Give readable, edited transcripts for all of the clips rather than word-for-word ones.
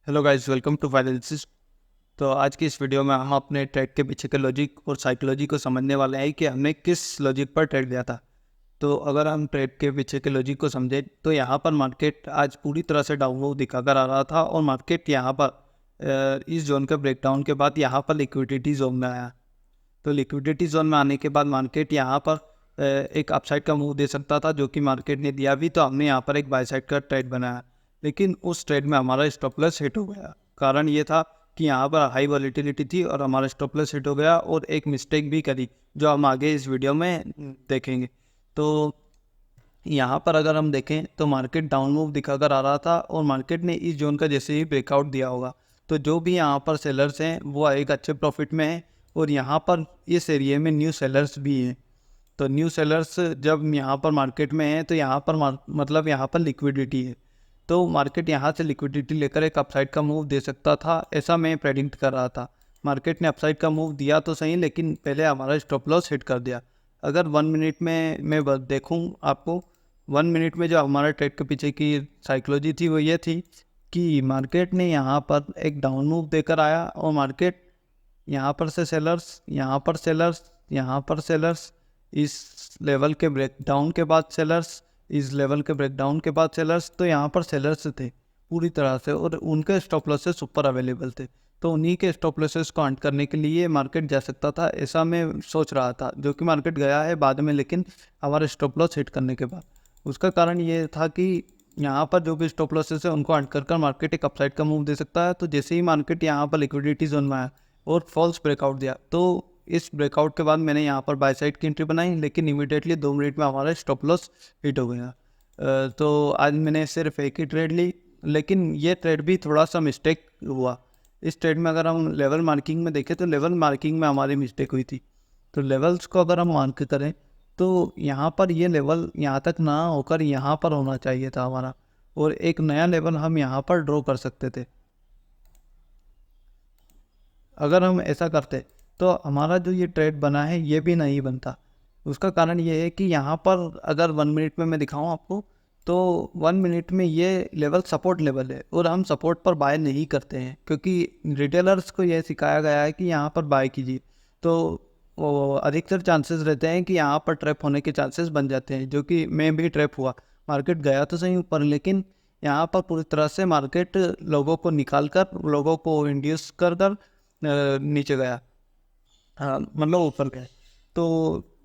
Hello guys, welcome to Finances. तो आज की इस वीडियो में हम अपने ट्रेड के पीछे के लॉजिक और साइकोलॉजी को समझने वाले हैं कि हमने किस लॉजिक पर ट्रेड लिया था। तो अगर हम ट्रेड के पीछे के लॉजिक को समझें तो यहाँ पर मार्केट आज पूरी तरह से डाउन मूव दिखाकर आ रहा था और मार्केट यहाँ पर इस जोन के ब्रेकडाउन के बाद यहाँ पर लिक्विडिटी जोन में आया। तो लिक्विडिटी जोन में आने के बाद मार्केट यहाँ पर एक अपसाइड का मूव दे सकता था, जो कि मार्केट ने दिया भी। तो हमने यहाँ पर एक बाय साइड का ट्रेड बनाया, लेकिन उस ट्रेड में हमारा स्टॉप लॉस हिट हो गया। कारण ये था कि यहाँ पर हाई वॉलेटिलिटी थी और हमारा स्टॉप लॉस हिट हो गया और एक मिस्टेक भी करी, जो हम आगे इस वीडियो में देखेंगे। तो यहाँ पर अगर हम देखें तो मार्केट डाउन मूव दिखाकर आ रहा था और मार्केट ने इस जोन का जैसे ही ब्रेकआउट दिया होगा तो जो भी यहाँ पर सेलर्स हैं वो एक अच्छे प्रॉफिट में हैं और यहाँ पर इस एरिया में न्यू सेलर्स भी हैं। तो न्यू सेलर्स जब यहाँ पर मार्केट में हैं तो यहाँ पर मतलब यहाँ पर लिक्विडिटी है, तो मार्केट यहाँ से लिक्विडिटी लेकर एक अपसाइड का मूव दे सकता था, ऐसा मैं प्रेडिक्ट कर रहा था। मार्केट ने अपसाइड का मूव दिया तो सही, लेकिन पहले हमारा स्टॉप लॉस हिट कर दिया। अगर 1 मिनट में मैं देखूँ आपको, 1 मिनट में जो हमारा ट्रेड के पीछे की साइकोलॉजी थी वो ये थी कि मार्केट ने यहाँ पर एक डाउन मूव देकर आया और मार्केट यहाँ पर से सेलर्स, यहाँ पर सेलर्स, यहाँ पर सेलर्स, इस लेवल के ब्रेकडाउन के बाद सेलर्स, इस लेवल के ब्रेकडाउन के बाद सेलर्स। तो यहाँ पर सेलर्स थे पूरी तरह से और उनके स्टॉप लॉसेस ऊपर अवेलेबल थे, तो उन्हीं के स्टॉप लॉसेस को हंट करने के लिए मार्केट जा सकता था, ऐसा मैं सोच रहा था। जो कि मार्केट गया है बाद में, लेकिन हमारे स्टॉप लॉस हिट करने के बाद। उसका कारण ये था कि यहाँ पर जो भी स्टॉप लॉसेस है उनको हंट कर मार्केट एक अपसाइड का मूव दे सकता है। तो जैसे ही मार्केट यहाँ पर लिक्विडिटी जोन में आया और फॉल्स ब्रेकआउट दिया, तो इस ब्रेकआउट के बाद मैंने यहाँ पर बाय साइड की एंट्री बनाई, लेकिन इमीडिएटली 2 मिनट में हमारा स्टॉप लॉस हिट हो गया। तो आज मैंने सिर्फ एक ही ट्रेड ली, लेकिन ये ट्रेड भी थोड़ा सा मिस्टेक हुआ। इस ट्रेड में अगर हम लेवल मार्किंग में देखें तो लेवल मार्किंग में हमारी मिस्टेक हुई थी। तो लेवल्स को अगर हम मार्क करें तो यहाँ पर ये लेवल यहाँ तक ना होकर यहाँ पर होना चाहिए था हमारा, और एक नया लेवल हम यहाँ पर ड्रॉ कर सकते थे। अगर हम ऐसा करते तो हमारा जो ये ट्रेड बना है ये भी नहीं बनता। उसका कारण ये है कि यहाँ पर अगर 1 मिनट में मैं दिखाऊँ आपको, तो 1 मिनट में ये लेवल सपोर्ट लेवल है और हम सपोर्ट पर बाय नहीं करते हैं, क्योंकि रिटेलर्स को यह सिखाया गया है कि यहाँ पर बाय कीजिए। तो वो अधिकतर चांसेस रहते हैं कि यहाँ पर ट्रैप होने के चांसेस बन जाते हैं, जो कि मैं भी ट्रैप हुआ। मार्केट गया तो सही ऊपर, लेकिन यहाँ पर पूरी तरह से मार्केट लोगों को निकाल कर, लोगों को इंड्यूस कर नीचे गया, हाँ मतलब ऊपर गए। तो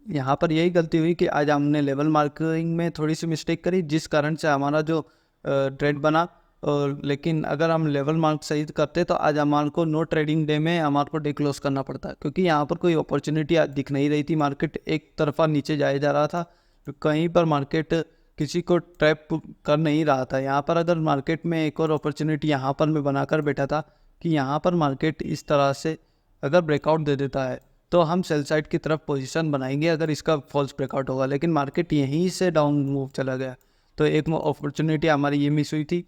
यहाँ पर यही गलती हुई कि आज हमने लेवल मार्किंग में थोड़ी सी मिस्टेक करी, जिस कारण से हमारा जो ट्रेड बना। और लेकिन अगर हम लेवल मार्क सही करते तो आज हमारे को नो ट्रेडिंग डे में हमारे को डे क्लोज करना पड़ता, क्योंकि यहाँ पर कोई अपॉर्चुनिटी दिख नहीं रही थी। मार्केट एक तरफा नीचे जाया जा रहा था, तो कहीं पर मार्केट किसी को ट्रैप कर नहीं रहा था। यहाँ पर अगर मार्केट में एक और अपॉर्चुनिटी यहाँ पर मैं बनाकर बैठा था कि यहाँ पर मार्केट इस तरह से अगर ब्रेकआउट दे देता है तो हम सेल साइड की तरफ पोजीशन बनाएंगे अगर इसका फॉल्स ब्रेकआउट होगा, लेकिन मार्केट यहीं से डाउन मूव चला गया। तो एक अपॉर्चुनिटी हमारी ये मिस हुई थी,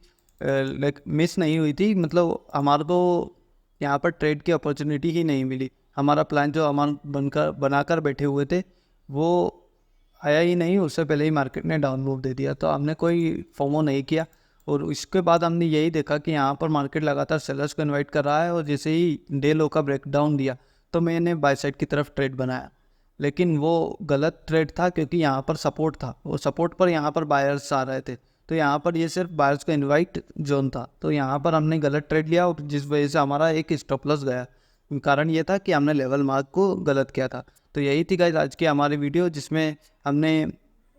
मिस नहीं हुई थी, मतलब हमारे को यहाँ पर ट्रेड की अपॉर्चुनिटी ही नहीं मिली। हमारा प्लान जो हम बनाकर बैठे हुए थे वो आया ही नहीं, उससे पहले ही मार्केट ने डाउन मूव दे दिया। तो हमने कोई फोमो नहीं किया और इसके बाद हमने यही देखा कि यहाँ पर मार्केट लगातार सेलर्स को इनवाइट कर रहा है और जैसे ही डे लो का ब्रेकडाउन दिया तो मैंने बाय साइड की तरफ ट्रेड बनाया, लेकिन वो गलत ट्रेड था, क्योंकि यहाँ पर सपोर्ट था और सपोर्ट पर यहाँ पर बायर्स आ रहे थे। तो यहाँ पर ये सिर्फ बायर्स का इनवाइट जोन था, तो यहाँ पर हमने गलत ट्रेड लिया और जिस वजह से हमारा एक स्टॉप लॉस गया। कारण ये था कि हमने लेवल मार्क को गलत किया था। तो यही थी गाइस आज की हमारी वीडियो, जिसमें हमने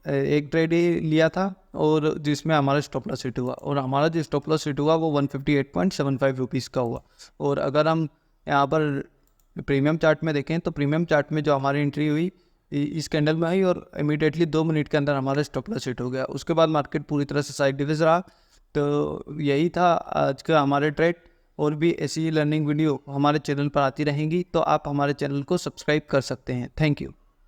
एक ट्रेड ही लिया था और जिसमें हमारा स्टॉप लॉस हिट हुआ, और हमारा जो स्टॉप लॉस हिट हुआ वो 158.75 रुपीज़ का हुआ। और अगर हम यहाँ पर प्रीमियम चार्ट में देखें तो प्रीमियम चार्ट में जो हमारी एंट्री हुई इस कैंडल में आई और इमीडिएटली 2 मिनट के अंदर हमारा स्टॉप लॉस हिट हो गया। उसके बाद मार्केट पूरी तरह से साइड डिवेज रहा। तो यही था आज का हमारे ट्रेड। और भी ऐसी लर्निंग वीडियो हमारे चैनल पर आती रहेंगी, तो आप हमारे चैनल को सब्सक्राइब कर सकते हैं। Thank you.